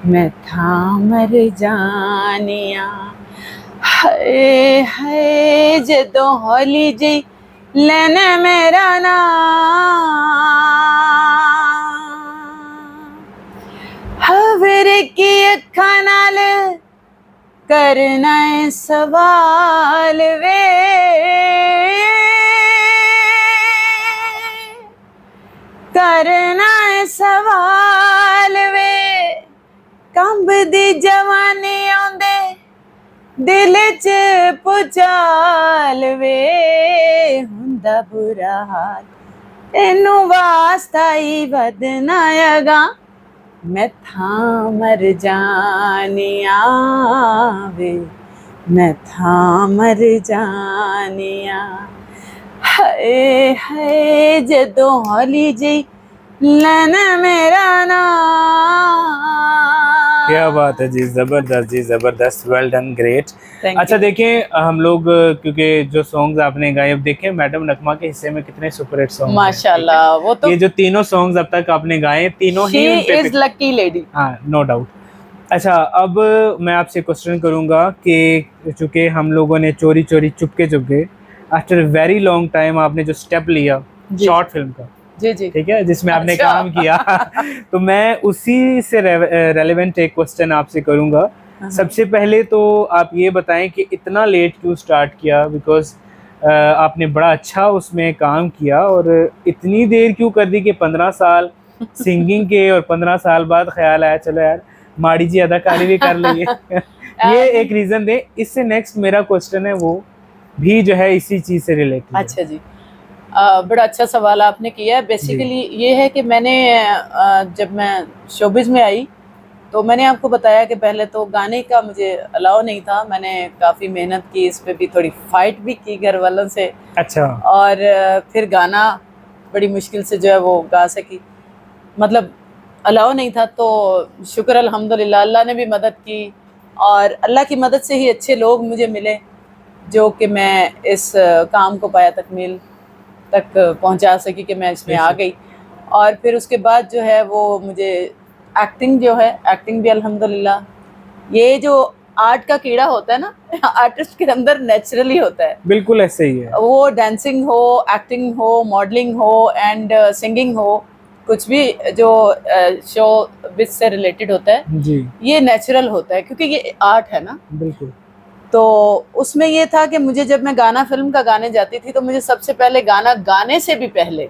मैं था मर जानिया। हाय हाय जदों होली जी लैन मेरा ना, हवर की अखां नाल करना है सवाल वे, करना है सवाल वे, कंबदी जवानी आंदे दिल च पुचाल वे, हुंदा बुरा हाल तेनू वास्ता ही बदना अगा, मैं था मर जानिया वे, मैं था मर जानिया। हाय हाय जदों होली जी लैन मेरा ना। क्या बात है जी, ज़बरदस्त जी, ज़बरदस्त, वेल डन, ग्रेट। Thank अच्छा you. देखें हम लोग क्योंकि जो सॉन्ग्स आपने गाए, अब देखें मैडम नगमा के हिस्से में कितने सुपरहिट सॉन्ग हैं, माशाल्लाह, वो ठीक है? तो ये जो तीनों सॉन्ग्स अब तक आपने गाए, तीनों ही शी उन पे इज लकी लेडी। हाँ, नो डाउट। अच्छा अब मैं आपसे क्वेश्चन करूंगा कि चूंकि हम लोगों ने चोरी चोरी Chupke Chupke after very long time आपने जो स्टेप लिया जी। शॉर्ट फिल्म का, जी जी ठीक है, जिसमें आपने अच्छा। काम किया तो मैं उसी से रेलेवेंट एक क्वेश्चन आपसे करूंगा। सबसे पहले तो आप ये बताएं कि इतना लेट क्यों स्टार्ट किया, बिकॉज आपने बड़ा अच्छा उसमें काम किया, और इतनी देर क्यों कर दी कि 15 साल सिंगिंग के और 15 साल बाद ख्याल आया चलो यार माड़ी जी अदाकारी भी कर लेंगे ये एक रीज़न दे। इससे नेक्स्ट मेरा क्वेश्चन है वो भी जो है इसी चीज़ से रिलेटेड। अच्छा जी, बड़ा अच्छा सवाल आपने किया है। बेसिकली ये है कि मैंने जब मैं शोबिज में आई तो मैंने आपको बताया कि पहले तो गाने का मुझे अलाउ नहीं था। मैंने काफ़ी मेहनत की, इस पे भी थोड़ी फाइट भी की घर वालों से। अच्छा। और फिर गाना बड़ी मुश्किल से जो है वो गा सकी, मतलब अलाउ नहीं था। तो शुक्र अल्हम्दुलिल्लाह अल्लाह ने भी मदद की, और अल्लाह की मदद से ही अच्छे लोग मुझे मिले जो कि मैं इस काम को पाया तकमील तक पहुंचा सकी कि मैं इसमें आ गई। और फिर उसके बाद जो है वो मुझे एक्टिंग जो है, एक्टिंग भी अल्हम्दुलिल्लाह ये जो आर्ट का कीड़ा होता है ना आर्टिस्ट के अंदर नेचुरली होता है, बिल्कुल ऐसे ही है। वो डांसिंग हो, एक्टिंग हो, मॉडलिंग हो एंड सिंगिंग हो, कुछ भी जो शो बिज से रिलेटेड होता है जी ये नेचुरल होता है क्योंकि ये आर्ट है ना। बिल्कुल। तो उसमें ये था कि मुझे जब मैं गाना फिल्म का गाने जाती थी तो मुझे सबसे पहले गाना गाने से भी पहले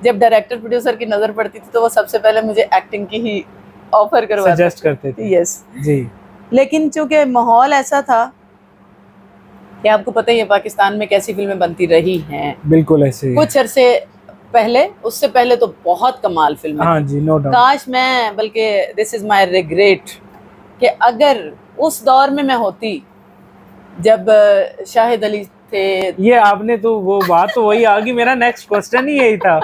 जब डायरेक्टर प्रोड्यूसर की नजर पड़ती थी तो वो सबसे पहले मुझे एक्टिंग की ही ऑफर करवाते सजेस्ट करते थे। यस जी। लेकिन चूंकि माहौल ऐसा था कि आपको पता ही है पाकिस्तान में कैसी फिल्में बनती रही हैं, बिल्कुल ऐसे ही। कुछ अरसे पहले, उससे पहले तो बहुत कमाल फिल्में हाँ थी। जी, नो डाउट। काश मैं, बल्कि दिस इज माय रिग्रेट कि अगर उस दौर में मैं होती जब शाहिद अली थे। ये आपने तो वो बात तो वही आ गई, मेरा नेक्स्ट क्वेश्चन ही यही था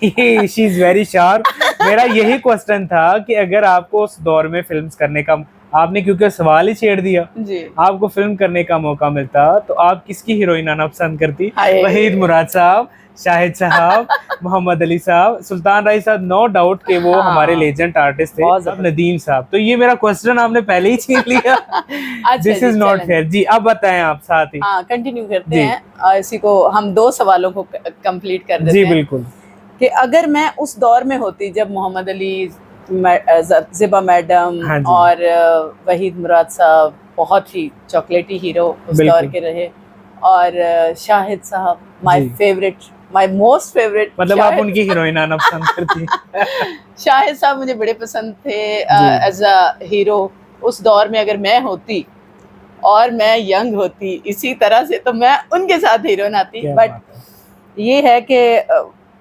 शी इज वेरी शार्प। मेरा यही क्वेश्चन था कि अगर आपको उस दौर में फिल्म्स करने का, आपने क्योंकि सवाल ही छेड़ दिया, जी आपको फिल्म करने का मौका मिलता तो आप किसकी हीरोइन आना पसंद करती? हाय। वहीद मुराद साहब, शाहिद साहब, मोहम्मद अली साहब, सुल्तान राय साहब, नो डाउट के वो हाँ, हमारे लेजेंड आर्टिस्ट थे, बहुत अब नदीम साहब। तो ये मेरा क्वेश्चन आपने पहले ही छीन लिया। This is not fair. जी अब बताएं आप साथ ही। हाँ कंटिन्यू करते हैं और इसी को हम दो सवालों को कंप्लीट कर देते जी हैं। बिल्कुल। कि अगर मैं उस दौर में होती जब मोहम्मद अली, ज़िबा मैडम हाँ जी। और वहीद मुराद साहब बहुत ही चॉकलेटी हीरो उस दौर के रहे, और शाहिद साहब my favourite, my most favourite, मतलब आप उनकी हीरोइन आना पसंद करती? शाहिद साहब मुझे बड़े पसंद थे एज अ हीरो उस दौर में। अगर मैं होती और मैं यंग होती इसी तरह से तो मैं उनके साथ हीरोइन आती। बट ये है कि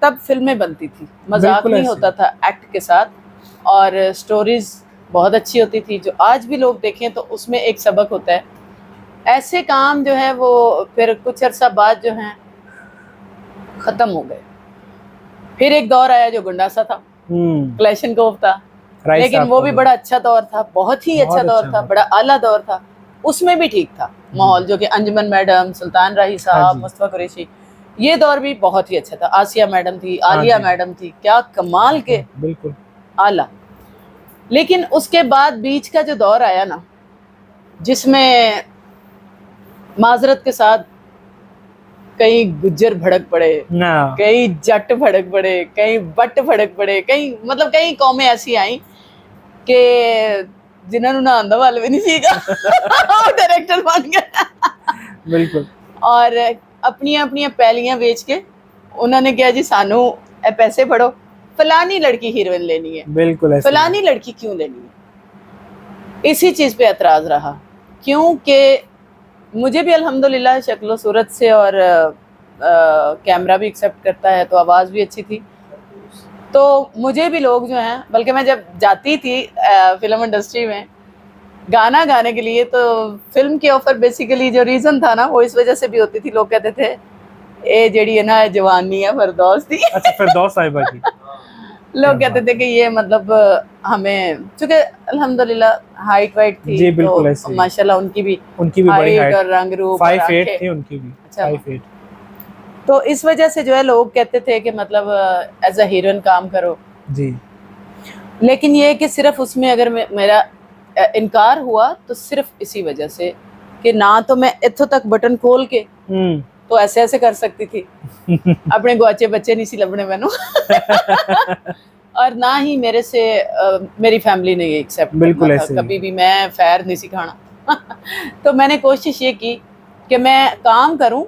तब फिल्में बनती थी, मजाक नहीं होता था एक्ट के साथ, और स्टोरीज बहुत अच्छी होती थी, जो आज भी लोग देखें तो उसमें एक सबक होता है। ऐसे काम जो है वो फिर कुछ अरसा बाद जो है खत्म हो गए। फिर एक दौर आया जो गुंडासा था, क्लैशनकोव था, लेकिन वो भी बड़ा अच्छा दौर था, बहुत ही अच्छा दौर था, बड़ा आला दौर था। उसमें भी ठीक था माहौल, जो कि अंजुमन मैडम, सुल्तान राही साहब, मुस्तफा कुरैशी, ये दौर भी बहुत ही अच्छा था। आसिया मैडम थी, आलिया मैडम थी, क्या कमाल के, बिल्कुल आला। लेकिन उसके बाद बीच का जो दौर आया ना, जिसमें माजरत के साथ कई गुज्जर भड़क पड़े, कई जट भड़क पड़े, कई बट भड़क पड़े, कई मतलब कई कौमें ऐसी आई कि जिन्होंने ना आंदा वाल भी नहीं सीखा वो डायरेक्टर बन गया। बिल्कुल। और अपनी अपनी पहलियां बेच के उन्होंने कहा जी सानू पैसे फड़ो, फलानी लड़की हीरोइन लेनी है। बिल्कुल। फलानी लड़की क्यों लेनी है, इसी चीज पे एतराज रहा। क्योंकि मुझे भी अल्हम्दुलिल्लाह शक्लो सूरत से और कैमरा भी एक्सेप्ट करता है, तो आवाज़ भी अच्छी थी, तो मुझे भी लोग जो हैं, बल्कि मैं जब जाती थी फिल्म इंडस्ट्री में गाना गाने के लिए, तो फिल्म के ऑफर बेसिकली जो रीज़न था ना, वो इस वजह से भी होती थी। लोग कहते थे ए जड़ी है ना जवानी है फिरदौस थी। अच्छा, फिरदौस साहिबा की। लोग कहते थे कि ये मतलब हमें, चूंकि अल्हम्दुलिल्लाह हाइट वाइट थी, जी बिल्कुल, तो माशाल्लाह उनकी भी बड़ी हाइट और रंग रूप 5'8" थी उनकी भी। अच्छा 5'8". तो इस वजह से जो है लोग कहते थे कि मतलब एज अ हीरोइन काम करो जी। लेकिन ये कि सिर्फ उसमें अगर मेरा इनकार हुआ तो सिर्फ इसी वजह से कि ना तो मैं इत्थों तक बटन खोल के तो ऐसे ऐसे कर सकती थी अपने गुआचे बच्चे नहीं सी लभने मैनू और ना ही मेरे से मेरी फैमिली ने ये एक्सेप्ट बिल्कुल करना था, कभी भी मैं फैर नहीं सिखाना तो मैंने कोशिश ये की कि मैं काम करूं,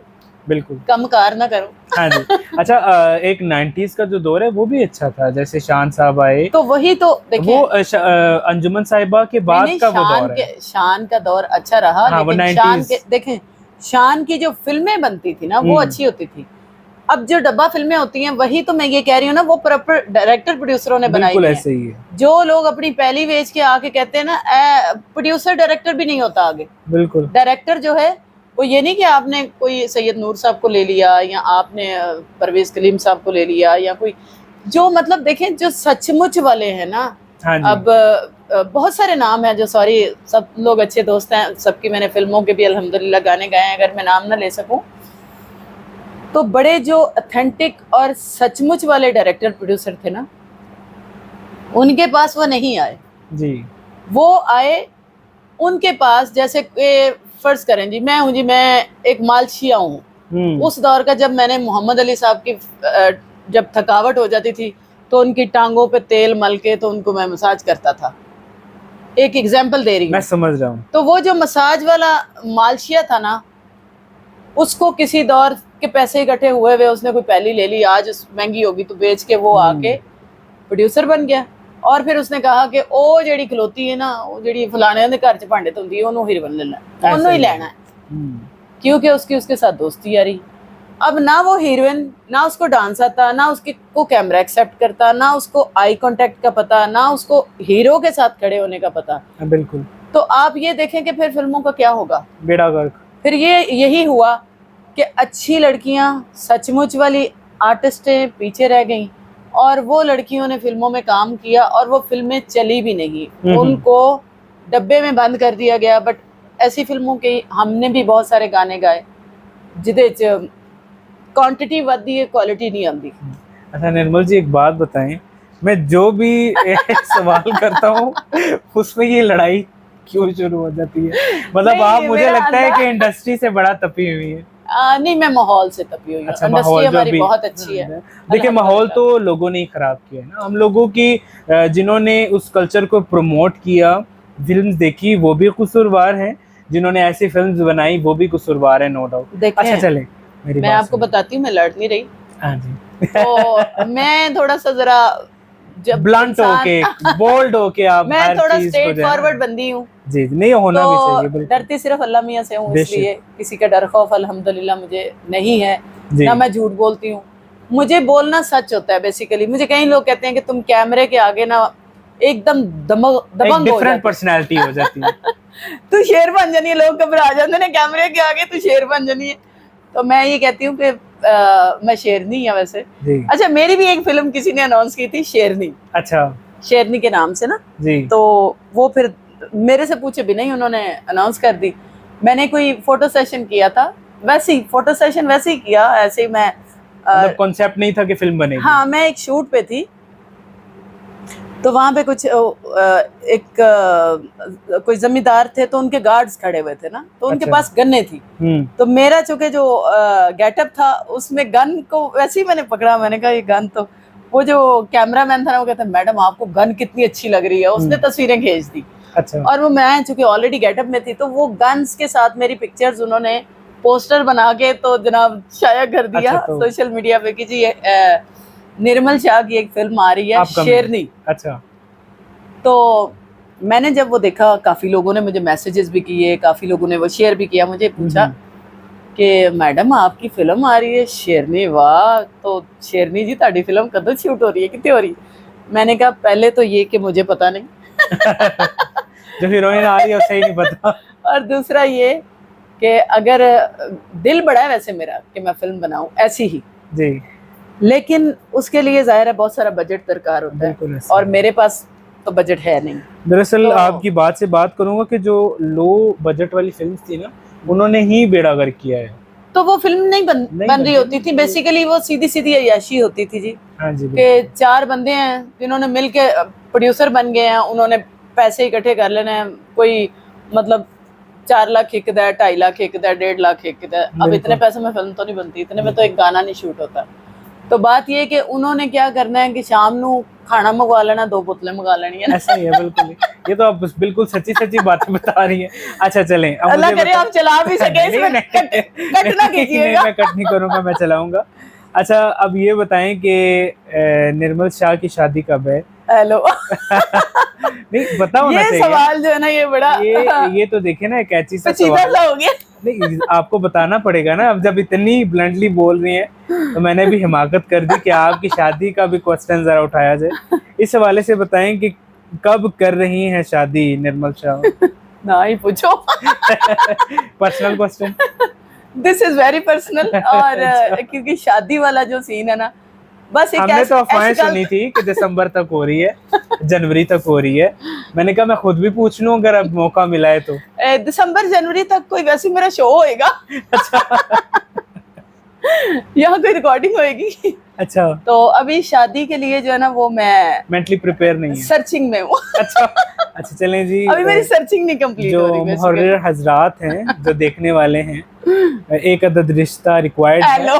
बिल्कुल कम कार ना करूं। हाँ जी। अच्छा, एक 90s का जो दौर है वो भी अच्छा था, जैसे शान साहब आए, तो वही तो देखिए वो अंजुमन साहिबा के बाद का वो दौर है। शान का दौर अच्छा रहा। हाँ, लेकिन शान के देखें, शान की जो फिल्में बनती थी ना वो अच्छी होती थी। अब जो डब्बा फिल्में होती हैं वही तो मैं ये कह रही हूँ ना, वो प्रॉपर डायरेक्टर प्रोड्यूसरों ने बनाई है। ऐसे ही है। जो लोग अपनी पहली बेच के आके कहते हैं ना, प्रोड्यूसर डायरेक्टर भी नहीं होता आगे। बिल्कुल। डायरेक्टर जो है वो ये नहीं कि आपने कोई सैयद नूर साहब को ले लिया या आपने परवेज कलीम साहब को ले लिया या कोई, जो मतलब देखें जो सचमुच वाले हैं ना। हाँ जी। अब बहुत सारे नाम हैं जो, सॉरी सब लोग अच्छे दोस्त हैं, सबकी मैंने फिल्मों के भी अल्हम्दुलिल्लाह गाने गाए हैं, अगर मैं नाम ना ले सकूं तो बड़े जो ऑथेंटिक और सचमुच वाले डायरेक्टर प्रोड्यूसर थे ना, उनके पास वो नहीं आए जी। वो आए उनके पास, जैसे फर्ज करें जी, मैं हूँ जी, मैं एक मालशिया हूँ। उस दौर का जब मैंने मोहम्मद अली साहब की जब थकावट हो जाती थी तो उनकी टांगों पे तेल मल के तो उनको मैं मसाज करता था। एक एग्जाम्पल दे रही हूँ, मैं समझ रहा हूँ। तो वो जो मसाज वाला मालशिया था ना, उसको किसी दौर के पैसे इकट्ठे हुए हुए उसने कोई पहली ले ली, आज महंगी होगी तो बेच के वो आके प्रोड्यूसर बन गया। और फिर उसने कहा कि ओ जेड़ी खलोती है ना, वो जेड़ी फलाने दे घर च भांडे धोंदी है, ओनू हीरोइन लेना, ओनू ही लेना है, क्योंकि उसके साथ दोस्ती यारी। अब ना वो हीरोइन, ना उसको डांस आता, ना उसके को कैमरा एक्सेप्ट करता, ना उसको आई कांटेक्ट का पता, ना उसको हीरो के साथ खड़े होने का पता। बिल्कुल। तो आप ये देखें कि फिर फिल्मों का क्या होगा, बेड़ा गर्क। फिर यही हुआ कि अच्छी लड़कियां सचमुच वाली आर्टिस्टें पीछे रह गईं और वो लड़कियों ने फिल्मों में काम किया और वो फिल्में चली भी नहीं, उनको डब्बे में बंद कर दिया गया। बट ऐसी फिल्मों के हमने भी बहुत सारे गाने गाए जिदे क्वांटिटी बढ़ती है, क्वालिटी नहीं आती। अच्छा निर्मल जी, एक बात बताएं, मैं जो भी सवाल करता हूँ उसमें ये लड़ाई क्यों शुरू हो जाती है? मतलब आप, मुझे लगता है कि इंडस्ट्री से बड़ा तपी हुई है। नहीं, मैं माहौल से तपी हुई हूँ। अच्छा, इंडस्ट्री हमारी बहुत अच्छी है। देखिए, माहौल तो लोगों ने ही खराब किया है ना, हम लोगों की, जिन्होंने उस कल्चर को प्रमोट किया, फिल्म्स देखी, वो भी कसूरवार हैं, जिन्होंने ऐसी फिल्म्स बनाई वो भी कसूरवार है, नो डाउट। अच्छा चले, मैं आपको बताती हूँ, मैं लड़ नहीं रही। हाँ जी। तो मैं थोड़ा सा जरा जब ब्लंट होके, बोल्ड होके, आप मैं थोड़ा स्ट्रेट फॉरवर्ड बंदी हूँ जी, नहीं होना तो भी चाहिए। डरती सिर्फ अल्लाह मियाँ से हूँ, इसलिए किसी का डर खौफ अल्हम्दुलिल्लाह मुझे नहीं है, ना मैं झूठ बोलती हूँ। मुझे बोलना सच होता है बेसिकली। मुझे कई लोग कहते हैं कि तुम कैमरे के आगे ना एकदम दबंग हो डिफरेंट जाती पर्सनालिटी हो जाती है। तू शेर बन जानी है, लोग घबरा जाते हैं कैमरे के आगे, तू शेर बन जानी है। तो मैं ये कहती हूँ कि मैं शेरनी है वैसे। जी। अच्छा, मेरी भी एक फिल्म किसी ने अनाउंस की थी, शेरनी। अच्छा शेरनी के नाम से ना जी। तो वो फिर मेरे से पूछे बिना ही उन्होंने अनाउंस कर दी। मैंने कोई फोटो सेशन किया था, वैसे ही फोटो सेशन वैसे ही किया, ऐसे ही मैं मतलब कॉन्सेप्ट नहीं था कि फिल्म बनेगी। हाँ, मैं एक शूट पे थी, तो वहां पे कुछ कोई जमींदार थे, तो उनके गार्ड्स खड़े हुए थे ना, तो उनके अच्छा। पास गन्ने थी। तो मेरा चूंकि जो गेटअप था उसमें गन को वैसे ही मैंने पकड़ा। मैंने कहा ये गन, तो वो जो कैमरामैन था ना वो कहता मैडम आपको गन कितनी अच्छी लग रही है, उसने तस्वीरें खींच दी। अच्छा। और वो मैं चूंकि ऑलरेडी गेटअप में थी, तो वो गन्स के साथ मेरी पिक्चर्स उन्होंने पोस्टर बना के तो जनाब शाया कर दिया। अच्छा, तो सोशल मीडिया पे कि जी निर्मल शाह की एक फिल्म आ रही है शेरनी। अच्छा। तो मैंने जब वो देखा, काफी लोगों ने मुझे मैसेजेस भी किए, काफी लोगों ने वो शेयर भी किया, मुझे पूछा कि मैडम आपकी फिल्म आ रही है शेरनी, वाह, तो शेरनी जी ताड़ी फिल्म कदों शूट हो रही है, कितनी हो रही है? मैंने कहा पहले तो ये कि मुझे पता नहीं जो हीरोइन आ रही है उसे ही नहीं पता। और दूसरा ये कि अगर दिल बड़ा है वैसे मेरा कि मैं फिल्म बनाऊं ऐसी ही जी, लेकिन उसके लिए जाहिर है बहुत सारा बजट दरकार होता है, और मेरे पास तो बजट है नहीं। दरअसल तो आपकी बात से बात करूंगा कि जो लो बजट वाली फिल्म थी ना, उन्होंने ही बेड़ा गर्क किया है। तो वो फिल्म नहीं बन रही होती थी, बेसिकली वो सीधी सीधी अय्याशी होती थी जी। हाँ जी, कि चार बंदे हैं जिन्होंने मिलके प्रोड्यूसर बन गए हैं, उन्होंने पैसे इकट्ठे कर लेने हैं, कोई मतलब 4 लाख खिकदा है, 2.5 लाख खिकदा है, 1.5 लाख खिकदा है। अब इतने पैसे में फिल्म तो नहीं बनती, इतने में तो एक गाना नहीं शूट होता। तो बात ये कि उन्होंने क्या करना है कि शाम नू खाना मंगवा लेना, 2 बोतलें मंगा लेनी है। ऐसा ही है बिल्कुल। ये तो आप बिल्कुल सच्ची सच्ची बातें बता रही हैं। अच्छा चलें, अब अल्लाह करे आप चला भी सके, इसमें कट ना कीजिएगा। मैं कट नहीं करूंगा, मैं चलाऊंगा। अच्छा, अब ये बताएं कि निर्मल शाह की शादी कब है? हेलो नहीं बताओ ना, ये सवाल जो है ना, ये बड़ा ये तो देखे ना, कैची सा पेचीदा सवाल सा हो गया। नहीं, आपको बताना पड़ेगा ना। अब जब इतनी ब्लंटली बोल रही हैं तो मैंने भी हिमाकत कर दी कि आपकी शादी का भी क्वेश्चन जरा उठाया जाए। इस हवाले से बताएं कि कब कर रही हैं शादी निर्मल शाह? ना ही पूछो personal question, this is very personal. और क्योंकि शादी वाला जो सीन है ना, बस एक हमने तो अफवाहें सुनी थी कि दिसंबर तक हो रही है, जनवरी तक हो रही है। मैंने कहा मैं खुद भी पूछ लूं अगर अब मौका मिला है तो। दिसंबर जनवरी तक कोई वैसे मेरा शो होएगा। यहाँ कोई रिकॉर्डिंग होएगी। अच्छा, तो अभी शादी के लिए जो है ना, वो मैं मेंटली प्रिपेयर नहीं है। सर्चिंग में हूँ। अच्छा चलें जी, अभी मेरी सर्चिंग नहीं कंप्लीट हो रही। जो मुहर्रिर हजरात हैं, जो देखने वाले हैं, एक अदद रिश्ता रिक्वायर्ड है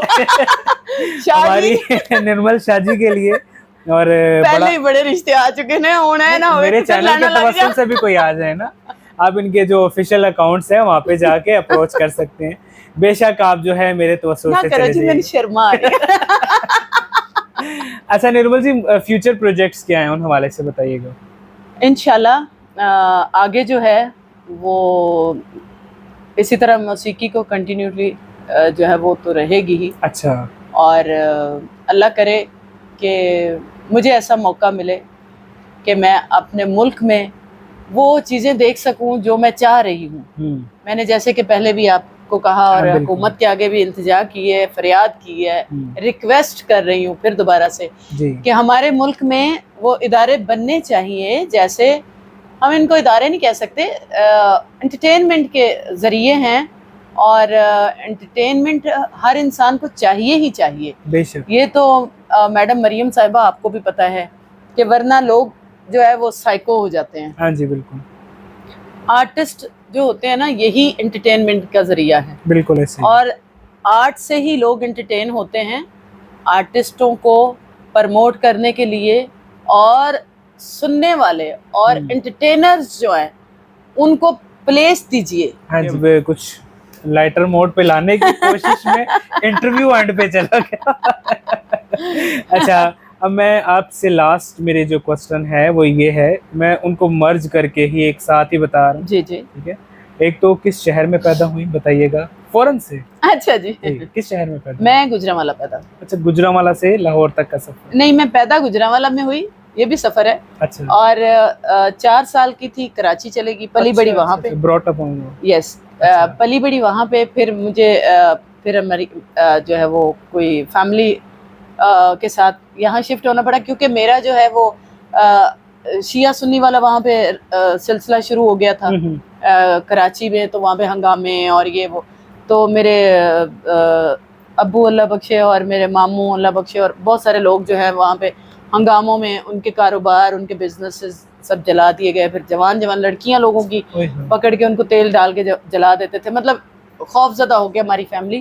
हमारी निर्मल शाह जी के लिए। और पहले ही बड़े रिश्ते आ चुके हैं, होना है ना, मेरे चैनल के तवस्सुल से भी कोई आ जाए ना, आप इनके जो ऑफिशियल अकाउंट्स हैं वहाँ पे जाके अप्रोच कर सकते हैं। बेशक आप जो है मेरे तवस्सुल से चले जाइए। शर्मा आ रही है। अच्छा निर्मल जी, फ्यूचर प्रोजेक्ट्स क्या हैं, उन हवाले से बताइएगा। इंशाल्लाह आगे जो है वो इसी तरह मौसीकी को कंटिन्यूली जो है वो तो रहेगी ही। अच्छा। और अल्लाह करे कि मुझे ऐसा मौका मिले कि मैं अपने मुल्क में वो चीज़ें देख सकूं जो मैं चाह रही हूँ। मैंने जैसे कि पहले भी आपको कहा और हुकूमत के आगे भी इल्तिजा की है, फरियाद की है, रिक्वेस्ट कर रही हूँ फिर दोबारा से कि हमारे मुल्क में वो इदारे बनने चाहिए। जैसे हम इनको इदारे नहीं कह सकते, एंटरटेनमेंट के ज़रिए हैं, और एंटरटेनमेंट हर इंसान को चाहिए ही चाहिए। बेशक। ये तो मैडम मरियम साहिबा आपको भी पता है कि वरना लोग जो है वो साइको हो जाते हैं। हाँ जी बिल्कुल। आर्टिस्ट जो होते हैं ना, यही एंटरटेनमेंट का जरिया है। बिल्कुल ऐसे। और आर्ट से ही लोग एंटरटेन होते हैं। आर्टिस्टों को प्रमोट करने के लिए और सुनने वाले और एंटरटेनर्स जो हैं उनको प्लेस दीजिए। हाँ जी, कुछ लाइटर मोड पे लाने की कोशिश में इंटरव्यू एंड पे चला गया। अच्छा, अब मैं आपसे लास्ट मेरे जो क्वेश्चन है वो ये है, मैं उनको मर्ज करके ही एक साथ ही बता रहा हूँ। जी जी ठीक है। एक तो किस शहर में पैदा हुई बताइएगा फौरन से। अच्छा जी, किस शहर में पैदा? मैं गुजरांवाला पैदा। अच्छा, गुजरांवाला से लाहौर तक का सफर? नहीं, मैं पैदा गुजरांवाला में हुई, ये भी सफर है। अच्छा। और 4 साल की थी, कराची चलेगी, पली बड़ी वहाँ पे। ब्रॉट अप यस, पली बड़ी वहाँ पे। फिर मुझे फिर हमारी जो है वो कोई फैमिली के साथ यहाँ शिफ्ट होना पड़ा, क्योंकि मेरा जो है वो शिया सुन्नी वाला वहाँ पे सिलसिला शुरू हो गया था कराची में। तो वहाँ पे हंगामे और ये वो, तो मेरे अब्बू अल्लाह बख्शे और मेरे मामू अल्लाह बख्शे और बहुत सारे लोग जो हैं वहाँ पे हंगामों में उनके कारोबार, उनके बिजनेसेस सब जला दिए गए। फिर जवान जवान लड़कियां लोगों की पकड़ के उनको तेल डाल के जला देते थे। मतलब खौफजदा हो गया हमारी फैमिली,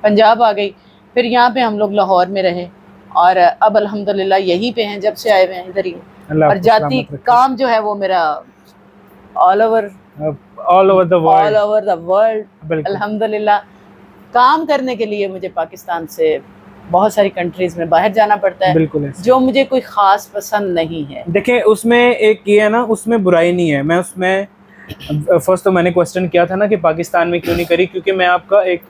पंजाब आ गई। फिर यहाँ पे हम लोग लाहौर में रहे और अब अल्हम्दुलिल्लाह यहीं पे हैं, जब से आए हुए हैं इधर ही। और जाती काम जो है वो मेरा ऑल ओवर द वर्ल्ड अल्हम्दुलिल्लाह। काम करने के लिए मुझे पाकिस्तान से बहुत सारी कंट्रीज में बाहर जाना पड़ता है, बिल्कुल, जो मुझे कोई खास पसंद नहीं है। देखिए उसमें एक ये है ना, उसमें बुराई नहीं है। मैं उसमें फर्स्ट तो मैंने क्वेश्चन किया था ना कि पाकिस्तान में क्यों नहीं करी, क्योंकि मैं आपका एक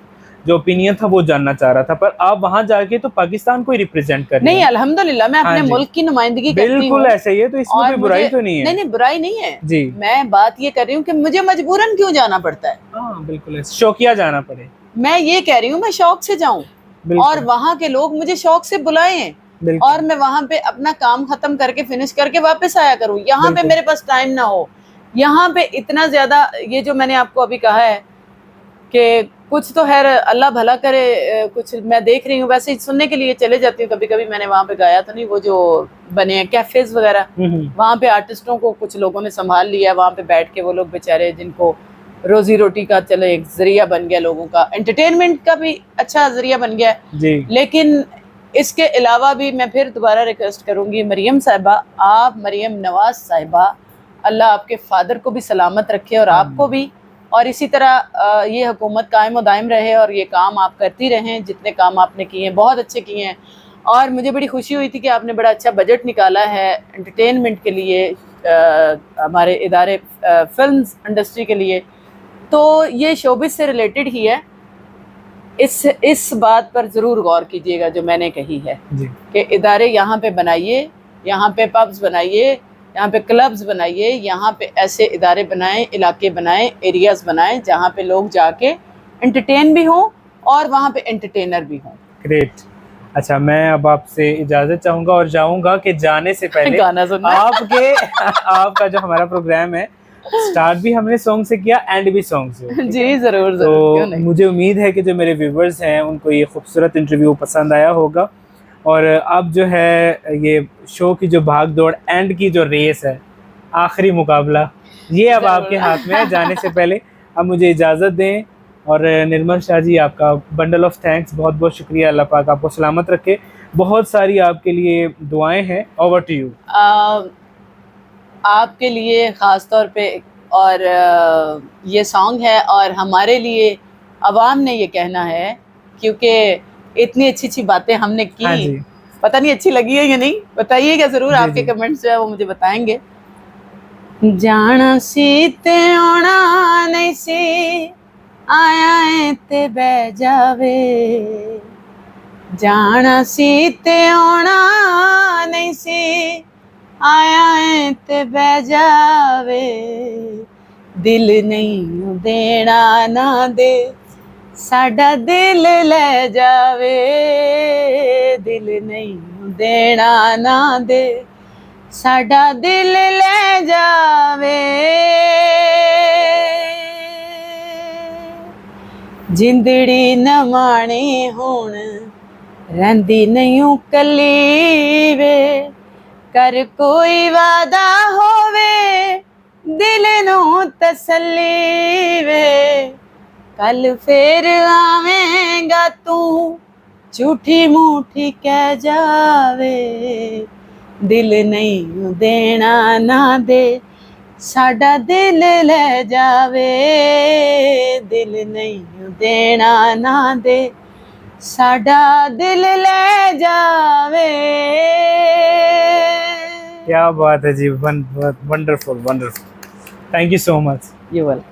जो ओपिनियन था वो जानना चाह रहा था। पर आप वहां जाके तो पाकिस्तान को ही रिप्रेजेंट कर रही हैं। नहीं, अल्हम्दुलिल्लाह मैं अपने मुल्क की नुमाइंदगी करती हूँ। बिल्कुल ऐसे ही है, तो इसमें कोई बुराई तो नहीं है। नहीं, बुराई नहीं है जी। मैं बात ये कर रही हूँ कि मुझे मजबूरन क्यों जाना पड़ता है। हाँ बिल्कुल, शौकिया जाना पड़े। मैं ये कह रही हूँ मैं शौक से जाऊँ और वहाँ के लोग मुझे शौक से बुलाएं और मैं वहाँ पे अपना काम खत्म करके फिनिश करके वापस आया करूँ। यहाँ पे मेरे पास टाइम ना हो, यहाँ पे इतना ज्यादा, ये जो मैंने आपको अभी कहा है कि कुछ तो है, अल्लाह भला करे, कुछ मैं देख रही हूँ। वैसे ही सुनने के लिए चले जाती हूँ कभी कभी। मैंने वहाँ पे गाया तो नहीं, वो जो बने हैं कैफेज वगैरह, वहाँ पे आर्टिस्टों को कुछ लोगों ने संभाल लिया। वहाँ पे बैठ के वो लोग बेचारे, जिनको रोजी रोटी का चलो एक जरिया बन गया, लोगों का एंटरटेनमेंट का भी अच्छा जरिया बन गया जी। लेकिन इसके अलावा भी मैं फिर दोबारा रिक्वेस्ट करूंगी, मरियम साहिबा, आप मरियम नवाज साहिबा, अल्लाह आपके फादर को भी सलामत रखे और आपको भी, और इसी तरह ये हुकूमत कायम दायम रहे और ये काम आप करती रहें। जितने काम आपने किए हैं बहुत अच्छे किए हैं और मुझे बड़ी खुशी हुई थी कि आपने बड़ा अच्छा बजट निकाला है एंटरटेनमेंट के लिए, हमारे इदारे फिल्म इंडस्ट्री के लिए। तो ये शोबिस से रिलेटेड ही है। इस बात पर ज़रूर गौर कीजिएगा जो मैंने कही है कि इदारे यहाँ पे बनाइए, यहाँ पे पब्स बनाइए, यहाँ पे क्लब्स बनाइए, यहाँ पे ऐसे इदारे बनाएं, इलाके बनाएं, एरियाज़ बनाएं जहाँ पे लोग जाके एंटरटेन भी हों और वहाँ पे एंटरटेनर भी हों। ग्रेट। अच्छा, मैं अब आपसे इजाज़त चाहूँगा और जाऊँगा कि जाने से पहले गाना सुनना आपका जो हमारा प्रोग्राम है स्टार्ट भी हमने सॉन्ग से किया, एंड भी सॉन्ग से। जी ज़रूर। तो मुझे उम्मीद है कि जो मेरे व्यूवर्स हैं उनको ये खूबसूरत इंटरव्यू पसंद आया होगा। और अब जो है ये शो की जो भाग दौड़, एंड की जो रेस है, आखिरी मुकाबला, ये अब आपके हाथ में है। जाने से पहले अब मुझे इजाज़त दें। और निर्मल शाह जी, आपका बंडल ऑफ थैंक्स, बहुत बहुत शुक्रिया। अल्लाह पाक आपको सलामत रखे। बहुत सारी आपके लिए दुआएं हैं। Over to you. आपके लिए ख़ास तौर पे, और ये सॉन्ग है और हमारे लिए अवाम ने ये कहना है, क्योंकि इतनी अच्छी अच्छी बातें हमने की। हाँ जी। पता नहीं अच्छी लगी है या नहीं, बताइएगा ज़रूर। आपके कमेंट्स जो है वो मुझे बताएंगे। जाना सी ते आना नहीं सी, आया है ते बह जावे, जाना सी ते आना नहीं सी, आया है ते बह जावे, दिल नहीं देना ना दे, साडा दिल ले जावे, दिल नहीं देना ना दे, साडा दिल ले जावे, जिंदड़ी न माणी हुण रहिंदी नहीं कली वे, कर कोई वादा होवे दिल नू तसल्ली वे, कल फिर आवेंगा तू झूठी मूठी कह जावे, दिल नहीं देना ना दे, साडा दिल ले जावे, दिल नहीं देना ना दे, साडा दिल ले जावे। क्या बात है जी, wonderful wonderful. Thank you so much. You welcome.